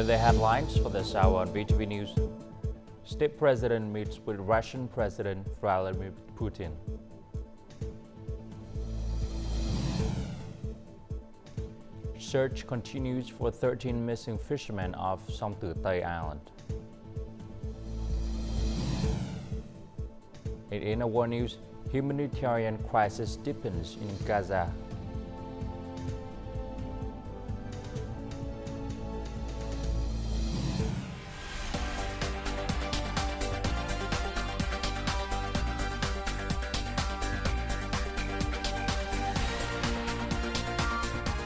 In the headlines for this hour on VTV News, State President meets with Russian President Vladimir Putin. Search continues for 13 missing fishermen off Song Tu Tây Island. In our news, humanitarian crisis deepens in Gaza.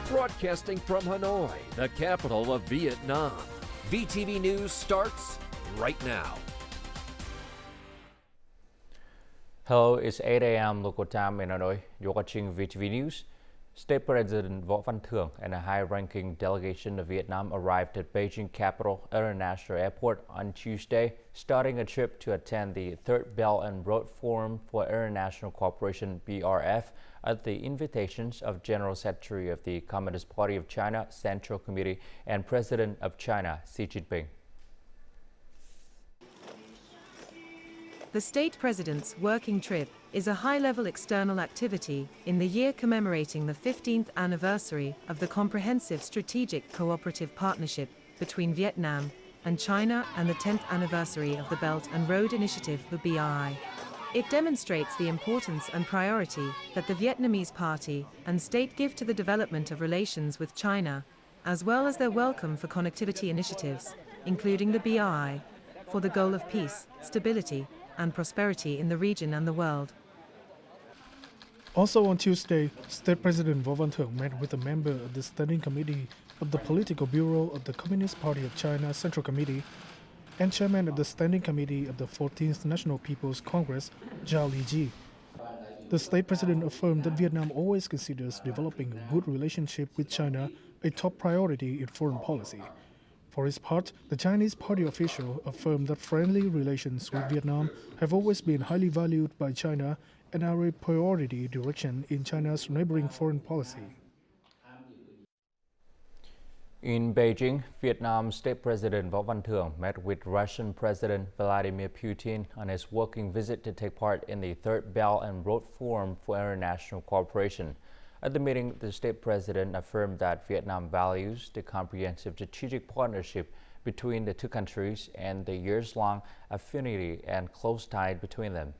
Broadcasting from Hanoi, the capital of Vietnam. VTV News starts right now. Hello, it's 8 a.m. local time in Hanoi. You're watching VTV News. State President Võ Văn Thưởng and a high-ranking delegation of Vietnam arrived at Beijing Capital International Airport on Tuesday, starting a trip to attend the Third Belt and Road Forum for International Cooperation (BRF) at the invitations of General Secretary of the Communist Party of China Central Committee and President of China Xi Jinping. The state president's working trip is a high-level external activity in the year commemorating the 15th anniversary of the Comprehensive Strategic Cooperative Partnership between Vietnam and China and the 10th anniversary of the Belt and Road Initiative, the BRI. It demonstrates the importance and priority that the Vietnamese party and state give to the development of relations with China, as well as their welcome for connectivity initiatives, including the BRI, for the goal of peace, stability, and prosperity in the region and the world. Also on Tuesday, State President Võ Văn Thưởng met with a member of the Standing Committee of the Political Bureau of the Communist Party of China Central Committee and Chairman of the Standing Committee of the 14th National People's Congress, Zhao Liji. The State President affirmed that Vietnam always considers developing a good relationship with China a top priority in foreign policy. For his part, the Chinese party official affirmed that friendly relations with Vietnam have always been highly valued by China and are a priority direction in China's neighboring foreign policy. In Beijing, Vietnam State President Võ Văn Thưởng met with Russian President Vladimir Putin on his working visit to take part in the Third Belt and Road Forum for International Cooperation. At the meeting, the state president affirmed that Vietnam values the comprehensive strategic partnership between the two countries and the years-long affinity and close ties between them.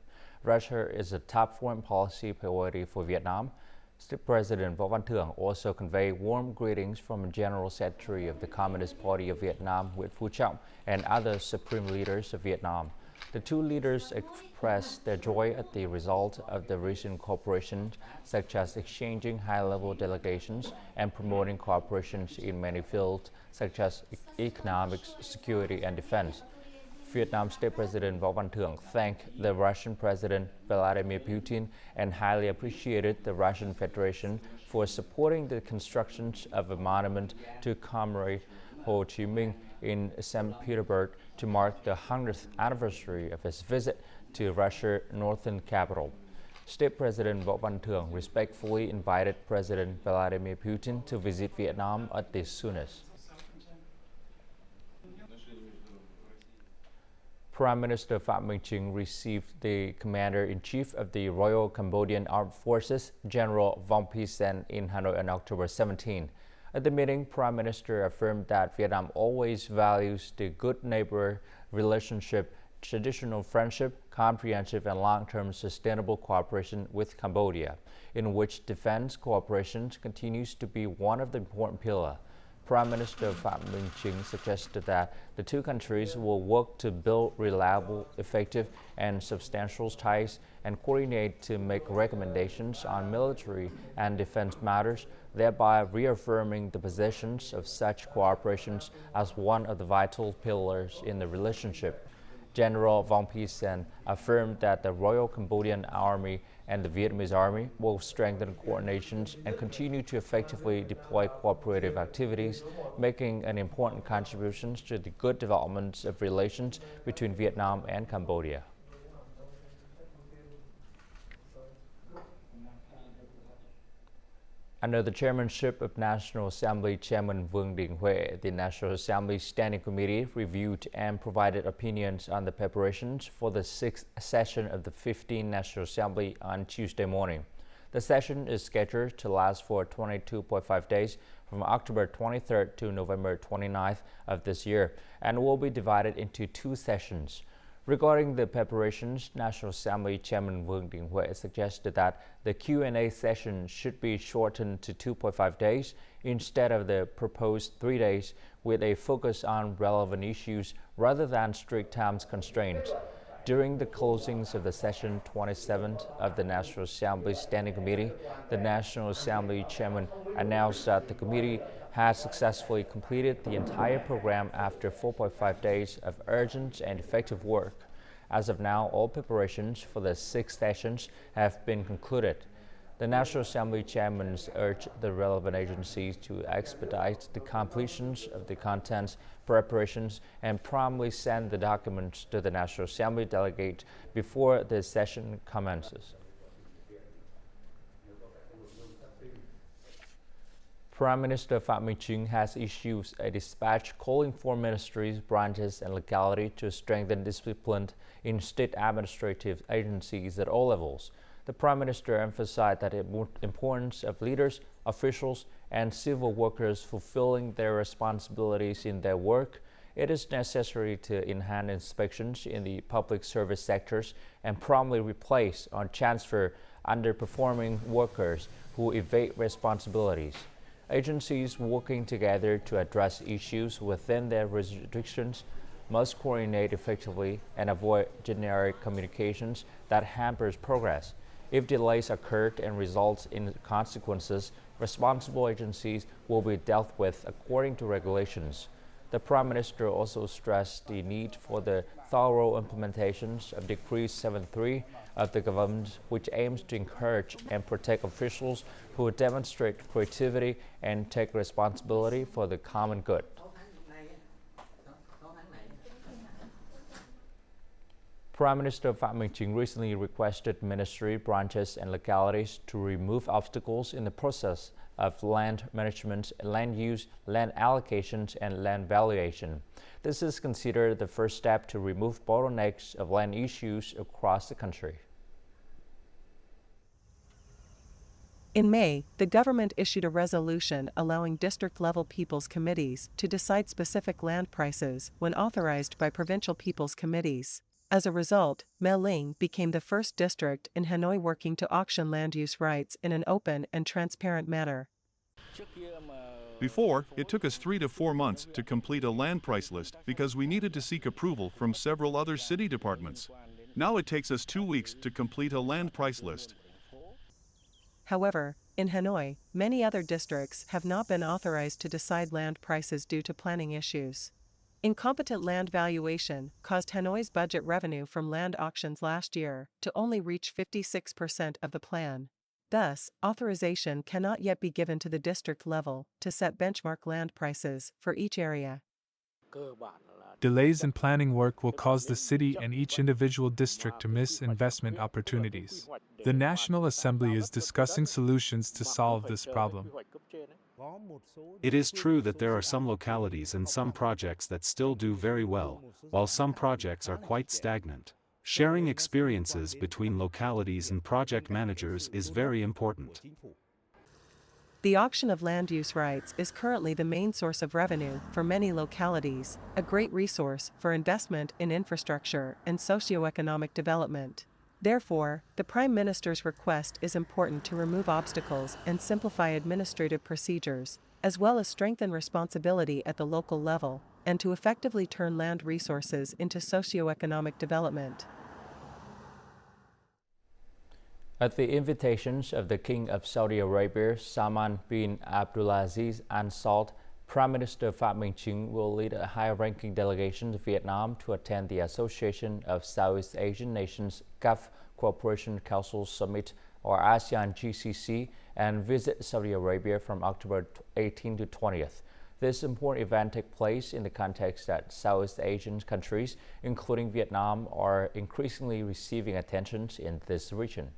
Russia is a top foreign policy priority for Vietnam. State President Võ Văn Thưởng also conveyed warm greetings from General Secretary of the Communist Party of Vietnam, Nguyễn Phú Trọng, and other supreme leaders of Vietnam. The two leaders expressed their joy at the result of the recent cooperation, such as exchanging high-level delegations and promoting cooperation in many fields, such as economics, security, and defense. Vietnam State President Võ Văn Thưởng thanked the Russian President Vladimir Putin and highly appreciated the Russian Federation for supporting the construction of a monument to commemorate Ho Chi Minh in St. Petersburg to mark the 100th anniversary of his visit to Russia's northern capital. State President Võ Văn Thưởng respectfully invited President Vladimir Putin to visit Vietnam at the soonest. Prime Minister Phạm Minh Chính received the Commander-in-Chief of the Royal Cambodian Armed Forces, General Vong Phi Sen, in Hanoi on October 17. At the meeting, Prime Minister affirmed that Vietnam always values the good neighbor relationship, traditional friendship, comprehensive and long-term sustainable cooperation with Cambodia, in which defense cooperation continues to be one of the important pillars. Prime Minister Phạm Minh Chính suggested that the two countries will work to build reliable, effective, and substantial ties and coordinate to make recommendations on military and defense matters, thereby reaffirming the positions of such cooperations as one of the vital pillars in the relationship. General Vong Phi Sen affirmed that the Royal Cambodian Army and the Vietnamese Army will strengthen coordination and continue to effectively deploy cooperative activities, making an important contribution to the good development of relations between Vietnam and Cambodia. Under the chairmanship of National Assembly Chairman Vương Đình Huệ, the National Assembly Standing Committee reviewed and provided opinions on the preparations for the 6th session of the 15th National Assembly on Tuesday morning. The session is scheduled to last for 22.5 days from October 23rd to November 29th of this year and will be divided into 2 sessions. Regarding the preparations, National Assembly Chairman Vương Đình Huệ suggested that the Q&A session should be shortened to 2.5 days instead of the proposed 3 days, with a focus on relevant issues rather than strict time constraints. During the closings of the session 27th of the National Assembly Standing Committee, the National Assembly Chairman announced that the committee has successfully completed the entire program after 4.5 days of urgent and effective work. As of now, all preparations for the 6 sessions have been concluded. The National Assembly Chairman urged the relevant agencies to expedite the completions of the contents preparations and promptly send the documents to the National Assembly delegate before the session commences. Prime Minister Phạm Minh Chính has issued a dispatch calling for ministries, branches, and locality to strengthen discipline in state administrative agencies at all levels. The Prime Minister emphasized the importance of leaders, officials, and civil workers fulfilling their responsibilities in their work. It is necessary to enhance inspections in the public service sectors and promptly replace or transfer underperforming workers who evade responsibilities. Agencies working together to address issues within their jurisdictions must coordinate effectively and avoid generic communications that hampers progress. If delays occur and result in consequences, responsible agencies will be dealt with according to regulations. The Prime Minister also stressed the need for the thorough implementations of Decree 73 of the government, which aims to encourage and protect officials who demonstrate creativity and take responsibility for the common good. Prime Minister Phạm Minh Chính recently requested ministry, branches, and localities to remove obstacles in the process of land management, land use, land allocations, and land valuation. This is considered the first step to remove bottlenecks of land issues across the country. In May, the government issued a resolution allowing district-level people's committees to decide specific land prices when authorized by provincial people's committees. As a result, Mê Linh became the first district in Hanoi working to auction land use rights in an open and transparent manner. Before, it took us 3 to 4 months to complete a land price list because we needed to seek approval from several other city departments. Now it takes us 2 weeks to complete a land price list. However, in Hanoi, many other districts have not been authorized to decide land prices due to planning issues. Incompetent land valuation caused Hanoi's budget revenue from land auctions last year to only reach 56% of the plan. Thus, authorization cannot yet be given to the district level to set benchmark land prices for each area. Delays in planning work will cause the city and each individual district to miss investment opportunities. The National Assembly is discussing solutions to solve this problem. It is true that there are some localities and some projects that still do very well, while some projects are quite stagnant. Sharing experiences between localities and project managers is very important. The auction of land use rights is currently the main source of revenue for many localities, a great resource for investment in infrastructure and socio-economic development. Therefore, the Prime Minister's request is important to remove obstacles and simplify administrative procedures, as well as strengthen responsibility at the local level, and to effectively turn land resources into socio-economic development. At the invitations of the King of Saudi Arabia, Salman bin Abdulaziz Al Saud, Prime Minister Phạm Minh Chính will lead a high-ranking delegation to Vietnam to attend the Association of Southeast Asian Nations Gulf Cooperation Council Summit, or ASEAN GCC, and visit Saudi Arabia from October 18 to 20th. This important event takes place in the context that Southeast Asian countries, including Vietnam, are increasingly receiving attention in this region.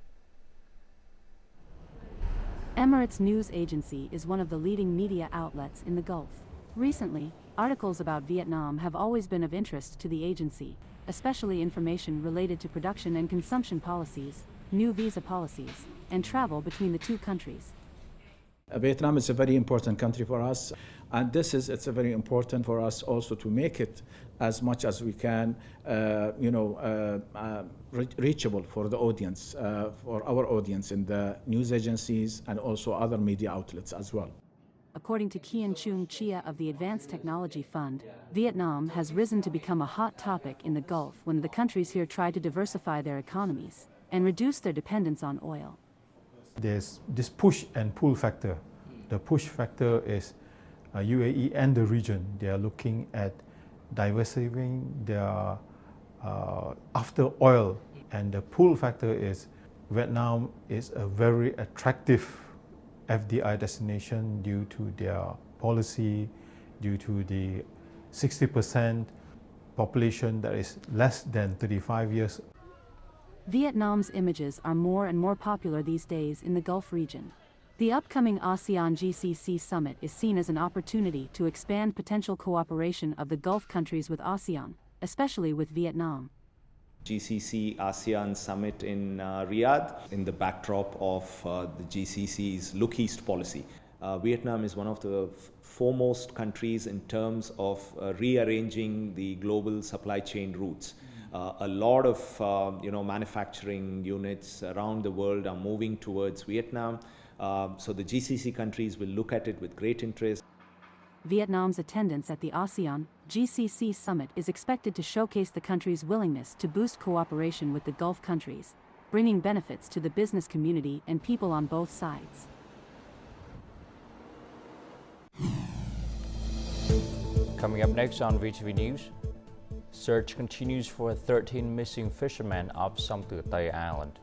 Emirates News Agency is one of the leading media outlets in the Gulf. Recently, articles about Vietnam have always been of interest to the agency, especially information related to production and consumption policies, new visa policies, and travel between the two countries. Vietnam is a very important country for us, and it's very important for us also to make it as much as we can, reachable for the audience, for our audience in the news agencies and also other media outlets as well. According to Kien Chung Chia of the Advanced Technology Fund, Vietnam has risen to become a hot topic in the Gulf when the countries here try to diversify their economies and reduce their dependence on oil. There's this push and pull factor. The push factor is UAE and the region. They are looking at diversifying their after oil, and the pull factor is Vietnam is a very attractive FDI destination due to their policy, due to the 60% population that is less than 35 years. Vietnam's images are more and more popular these days in the Gulf region. The upcoming ASEAN GCC summit is seen as an opportunity to expand potential cooperation of the Gulf countries with ASEAN, especially with Vietnam. GCC ASEAN summit in Riyadh in the backdrop of the GCC's Look East policy. Vietnam is one of the foremost countries in terms of rearranging the global supply chain routes. A lot of manufacturing units around the world are moving towards Vietnam, so the GCC countries will look at it with great interest. Vietnam's attendance at the ASEAN GCC summit is expected to showcase the country's willingness to boost cooperation with the Gulf countries, bringing benefits to the business community and people on both sides. Coming up next on VTV News, search continues for 13 missing fishermen off Song Tu Tay Island.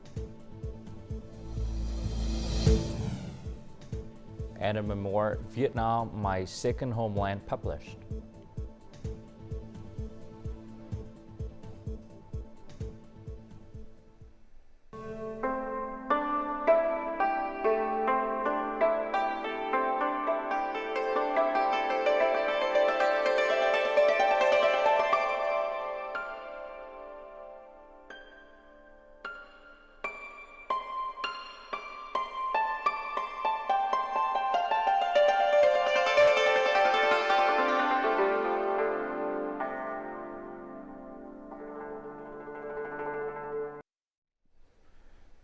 And a memoir, Vietnam, My Second Homeland, published.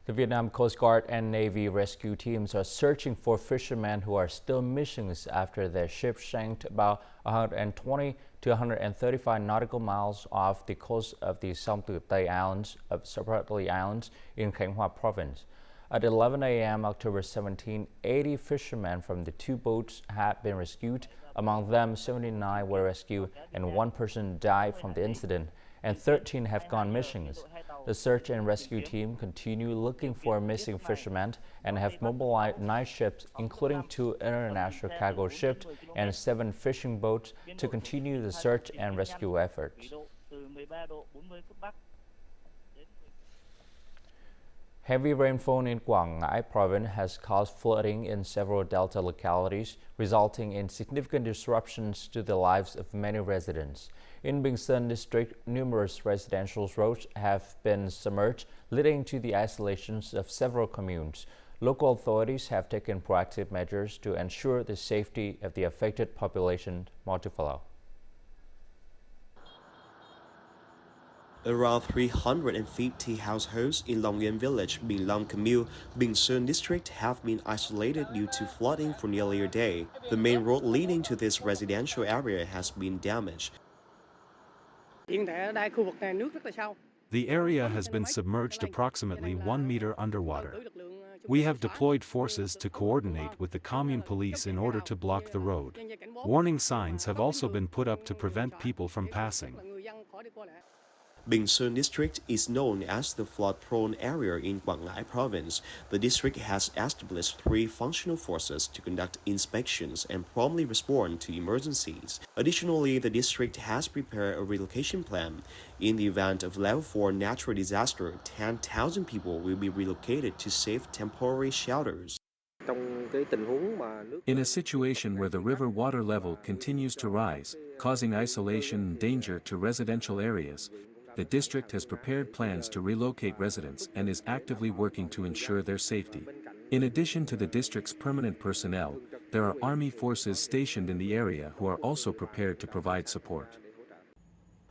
The Vietnam Coast Guard and Navy rescue teams are searching for fishermen who are still missing after their ship sank about 120 to 135 nautical miles off the coast of the Song Tu Tay Islands of Separately Islands in Khánh Hòa Province. At 11 a.m. October 17, 80 fishermen from the two boats had been rescued. Among them, 79 were rescued and one person died from the incident, and 13 have gone missing. The search and rescue team continue looking for missing fishermen and have mobilized 9 ships, including 2 international cargo ships and 7 fishing boats, to continue the search and rescue efforts. Heavy rainfall in Quảng Ngãi province has caused flooding in several delta localities, resulting in significant disruptions to the lives of many residents. In Bình Sơn district, numerous residential roads have been submerged, leading to the isolations of several communes. Local authorities have taken proactive measures to ensure the safety of the affected population. Multifollow. Around 350 households in Long Yên village, Bình Long commune, Bình Sơn district have been isolated due to flooding for nearly a day. The main road leading to this residential area has been damaged. The area has been submerged approximately 1 meter underwater. We have deployed forces to coordinate with the commune police in order to block the road. Warning signs have also been put up to prevent people from passing. Bình Sơn district is known as the flood-prone area in Quảng Ngãi province. The district has established 3 functional forces to conduct inspections and promptly respond to emergencies. Additionally, the district has prepared a relocation plan. In the event of level 4 natural disaster, 10,000 people will be relocated to safe temporary shelters. In a situation where the river water level continues to rise, causing isolation and danger to residential areas, the district has prepared plans to relocate residents and is actively working to ensure their safety. In addition to the district's permanent personnel, there are army forces stationed in the area who are also prepared to provide support.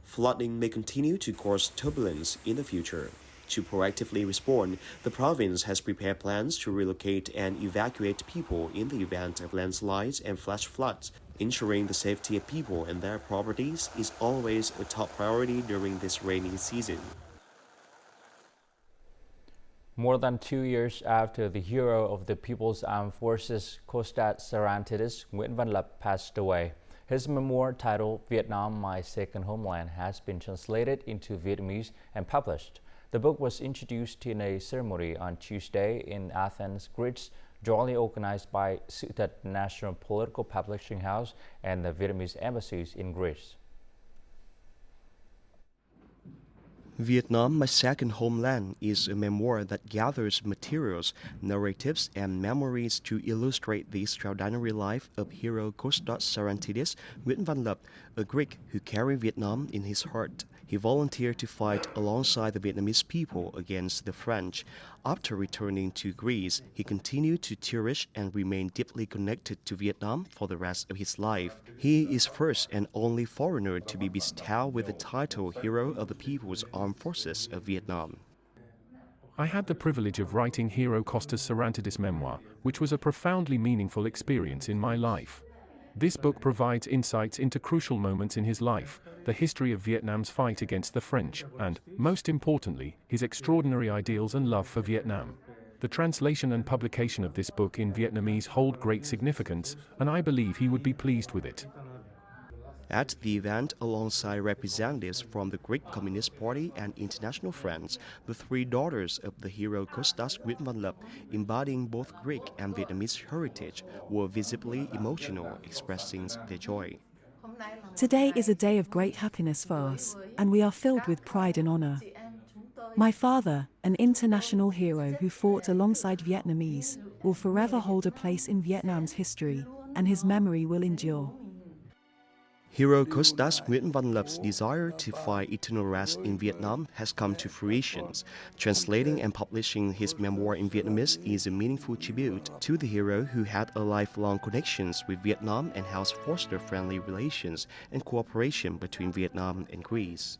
Flooding may continue to cause turbulence in the future. To proactively respond, the province has prepared plans to relocate and evacuate people in the event of landslides and flash floods. Ensuring the safety of people and their properties is always a top priority during this rainy season. More than 2 years after the hero of the People's Armed Forces, Kostat Sarantidis, Nguyễn Văn Lập, passed away, his memoir titled Vietnam, My Second Homeland has been translated into Vietnamese and published. The book was introduced in a ceremony on Tuesday in Athens, Greece, jointly organized by Sự Thật National Political Publishing House and the Vietnamese embassies in Greece. Vietnam, My Second Homeland is a memoir that gathers materials, narratives, and memories to illustrate the extraordinary life of hero Kostat Sarantidis, Nguyễn Văn Lập, a Greek who carried Vietnam in his heart. He volunteered to fight alongside the Vietnamese people against the French. After returning to Greece, he continued to cherish and remain deeply connected to Vietnam for the rest of his life. He is first and only foreigner to be bestowed with the title Hero of the People's Armed Forces of Vietnam. I had the privilege of writing Hero Kostas Sarantidis' memoir, which was a profoundly meaningful experience in my life. This book provides insights into crucial moments in his life, the history of Vietnam's fight against the French, and, most importantly, his extraordinary ideals and love for Vietnam. The translation and publication of this book in Vietnamese hold great significance, and I believe he would be pleased with it. At the event, alongside representatives from the Greek Communist Party and international friends, the three daughters of the hero Kostas Nguyễn Văn Lập, embodying both Greek and Vietnamese heritage, were visibly emotional, expressing their joy. Today is a day of great happiness for us, and we are filled with pride and honor. My father, an international hero who fought alongside Vietnamese, will forever hold a place in Vietnam's history, and his memory will endure. Hero Kostas Nguyễn Văn Lập desire to find eternal rest in Vietnam has come to fruition. Translating and publishing his memoir in Vietnamese is a meaningful tribute to the hero who had a lifelong connections with Vietnam and helps foster friendly relations and cooperation between Vietnam and Greece.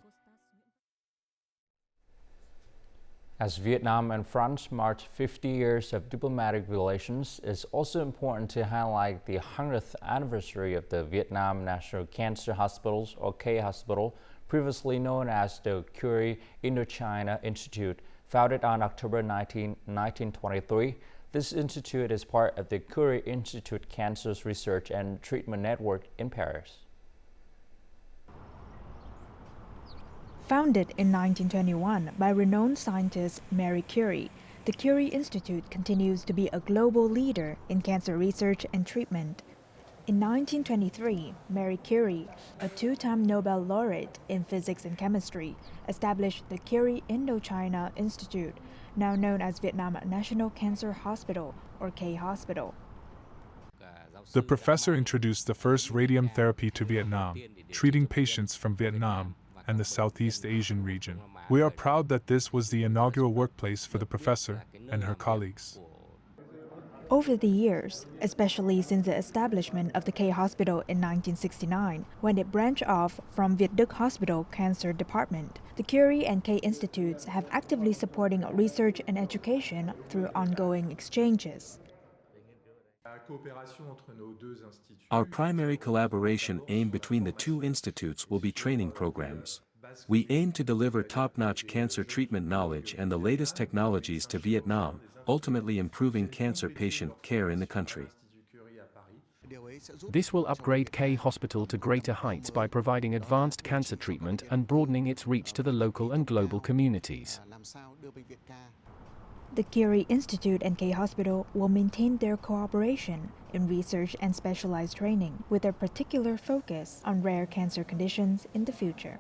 As Vietnam and France mark 50 years of diplomatic relations, it's also important to highlight the 100th anniversary of the Vietnam National Cancer Hospitals, or K Hospital, previously known as the Curie Indochina Institute, founded on October 19, 1923. This institute is part of the Curie Institute Cancer Research and Treatment Network in Paris. Founded in 1921 by renowned scientist Marie Curie, the Curie Institute continues to be a global leader in cancer research and treatment. In 1923, Marie Curie, a two-time Nobel laureate in physics and chemistry, established the Curie Indochina Institute, now known as Vietnam National Cancer Hospital, or K Hospital. The professor introduced the first radium therapy to Vietnam, treating patients from Vietnam and the Southeast Asian region. We are proud that this was the inaugural workplace for the professor and her colleagues. Over the years, especially since the establishment of the K Hospital in 1969, when it branched off from Việt Đức Hospital Cancer Department, the Curie and K Institutes have actively supporting research and education through ongoing exchanges. Our primary collaboration aim between the two institutes will be training programs. We aim to deliver top-notch cancer treatment knowledge and the latest technologies to Vietnam, ultimately improving cancer patient care in the country. This will upgrade K Hospital to greater heights by providing advanced cancer treatment and broadening its reach to the local and global communities. The Curie Institute and K Hospital will maintain their cooperation in research and specialized training, with a particular focus on rare cancer conditions in the future.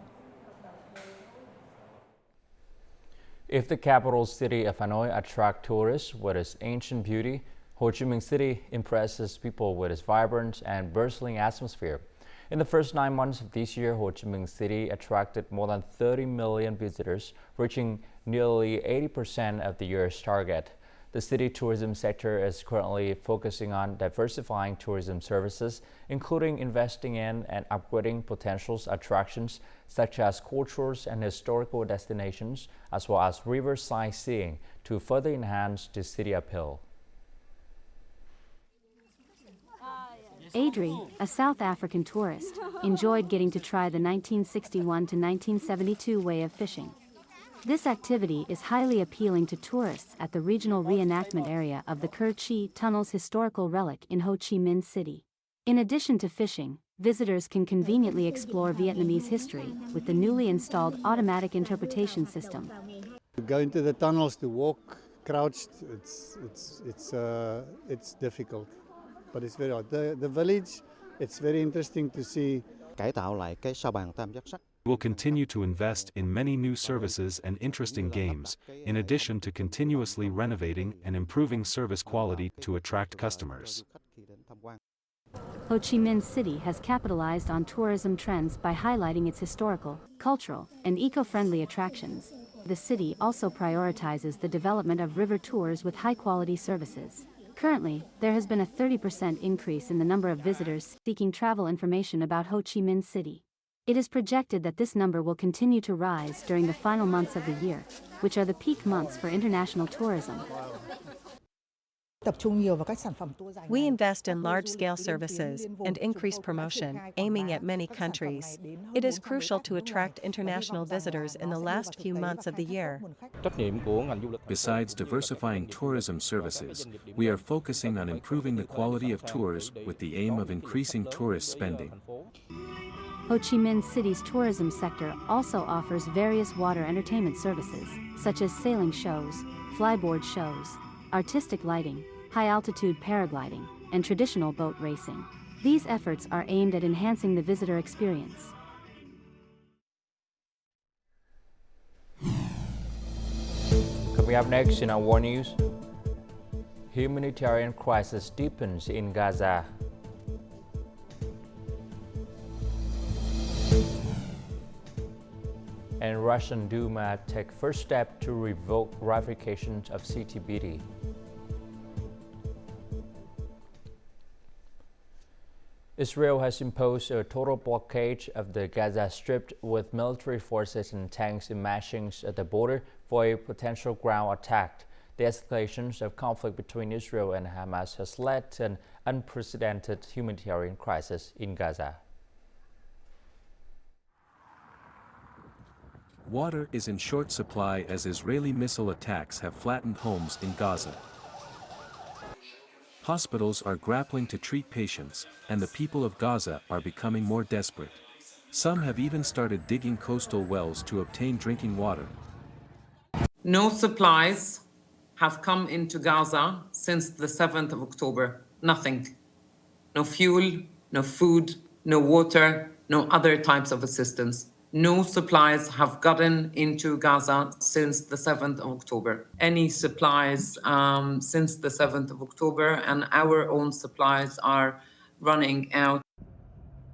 If the capital city of Hanoi attracts tourists with its ancient beauty, Ho Chi Minh City impresses people with its vibrant and bustling atmosphere. In the first 9 months of this year, Ho Chi Minh City attracted more than 30 million visitors, reaching nearly 80% of the year's target. The city tourism sector is currently focusing on diversifying tourism services, including investing in and upgrading potential attractions such as cultures and historical destinations, as well as river sightseeing to further enhance the city appeal. Adri, a South African tourist, enjoyed getting to try the 1961 to 1972 way of fishing. This activity is highly appealing to tourists at the regional reenactment area of the Cur Chi Tunnel's historical relic in Ho Chi Minh City. In addition to fishing, visitors can conveniently explore Vietnamese history with the newly installed automatic interpretation system. To go into the tunnels, to walk crouched, it's difficult. But it's very odd. The village, it's very interesting to see. Will continue to invest in many new services and interesting games, in addition to continuously renovating and improving service quality to attract customers. Ho Chi Minh City has capitalized on tourism trends by highlighting its historical, cultural, and eco-friendly attractions. The city also prioritizes the development of river tours with high-quality services. Currently, there has been a 30% increase in the number of visitors seeking travel information about Ho Chi Minh City. It is projected that this number will continue to rise during the final months of the year, which are the peak months for international tourism. We invest in large-scale services and increase promotion, aiming at many countries. It is crucial to attract international visitors in the last few months of the year. Besides diversifying tourism services, we are focusing on improving the quality of tours with the aim of increasing tourist spending. Ho Chi Minh City's tourism sector also offers various water entertainment services, such as sailing shows, flyboard shows, artistic lighting, high-altitude paragliding, and traditional boat racing. These efforts are aimed at enhancing the visitor experience. Coming up next in our war news, humanitarian crisis deepens in Gaza. And Russian Duma take first step to revoke ratification of CTBT. Israel has imposed a total blockade of the Gaza Strip with military forces and tanks amassing at the border for a potential ground attack. The escalation of conflict between Israel and Hamas has led to an unprecedented humanitarian crisis in Gaza. Water is in short supply as Israeli missile attacks have flattened homes in Gaza. Hospitals are grappling to treat patients, and the people of Gaza are becoming more desperate. Some have even started digging coastal wells to obtain drinking water. No supplies have come into Gaza since the 7th of October. Nothing. No fuel, no food, no water, no other types of assistance. No supplies have gotten into Gaza since the 7th of October. Any supplies since the 7th of October, and our own supplies are running out.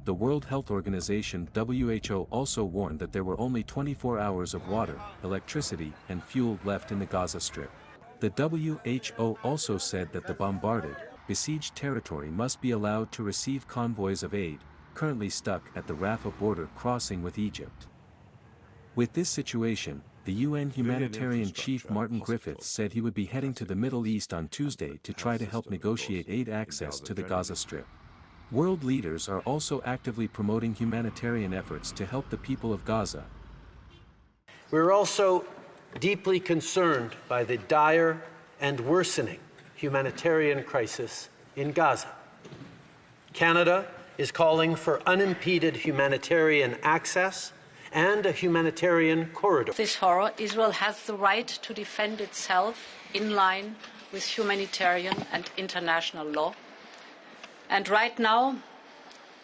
The World Health Organization (WHO) also warned that there were only 24 hours of water, electricity, and fuel left in the Gaza Strip. The WHO also said that the bombarded, besieged territory must be allowed to receive convoys of aid, currently stuck at the Rafah border crossing with Egypt. With this situation, the UN humanitarian chief Martin Griffiths said he would be heading to the Middle East on Tuesday to try to help negotiate aid access to the Gaza Strip. World leaders are also actively promoting humanitarian efforts to help the people of Gaza. We're also deeply concerned by the dire and worsening humanitarian crisis in Gaza. Canada is calling for unimpeded humanitarian access and a humanitarian corridor. This horror, Israel has the right to defend itself in line with humanitarian and international law. And right now,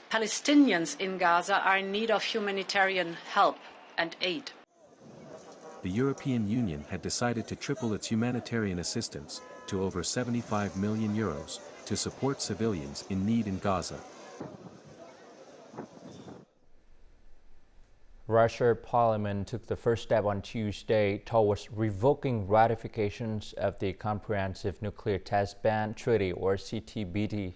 Palestinians in Gaza are in need of humanitarian help and aid. the European Union had decided to triple its humanitarian assistance to over 75 million euros to support civilians in need in Gaza. Russian parliament took the first step on Tuesday towards revoking ratifications of the Comprehensive Nuclear Test Ban Treaty, or CTBT.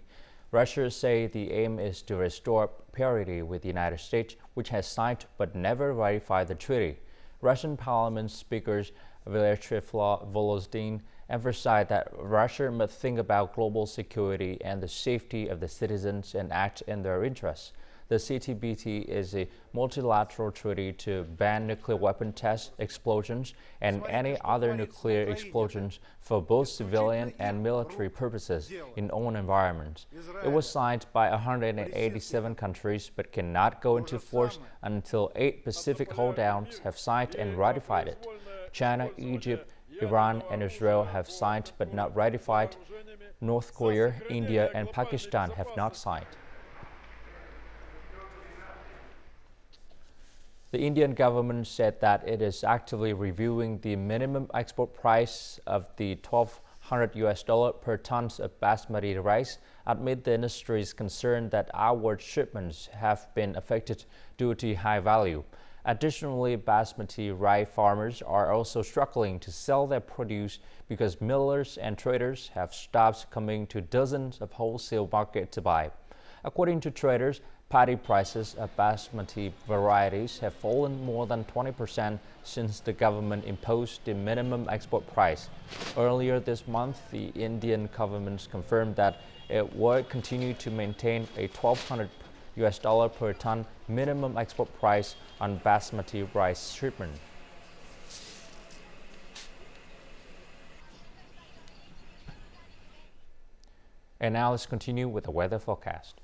Russia say the aim is to restore parity with the United States, which has signed but never ratified the treaty. Russian parliament speakers VTV4 emphasized that Russia must think about global security and the safety of the citizens and act in their interests. The CTBT is a multilateral treaty to ban nuclear weapon tests, explosions, and any other nuclear explosions for both civilian and military purposes in own environments. It was signed by 187 countries but cannot go into force until 8 Pacific holdouts have signed and ratified it. China, Egypt, Iran, and Israel have signed but not ratified. North Korea, India, and Pakistan have not signed. The Indian government said that it is actively reviewing the minimum export price of the $1,200 per ton of basmati rice amid the industry's concern that outward shipments have been affected due to high value. Additionally, basmati rice farmers are also struggling to sell their produce because millers and traders have stopped coming to dozens of wholesale markets to buy. According to traders, paddy prices of basmati varieties have fallen more than 20% since the government imposed the minimum export price. Earlier this month, the Indian government confirmed that it would continue to maintain a $1,200 per ton minimum export price on basmati rice shipment. And now let's continue with the weather forecast.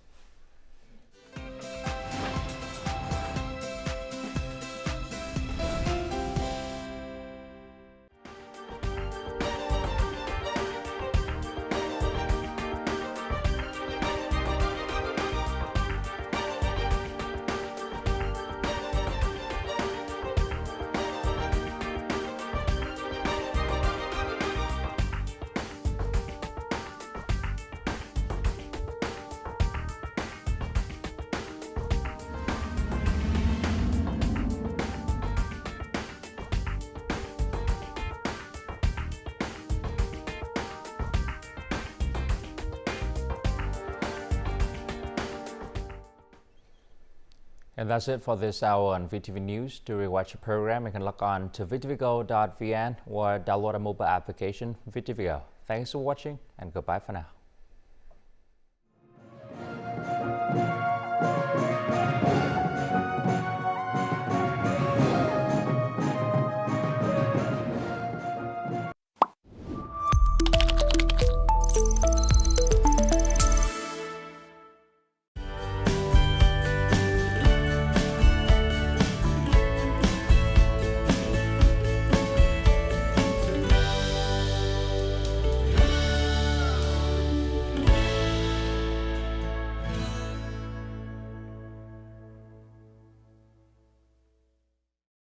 And that's it for this hour on VTV News. To rewatch the program, you can log on to VTVgo.vn or download a mobile application, VTVgo. Thanks for watching and goodbye for now.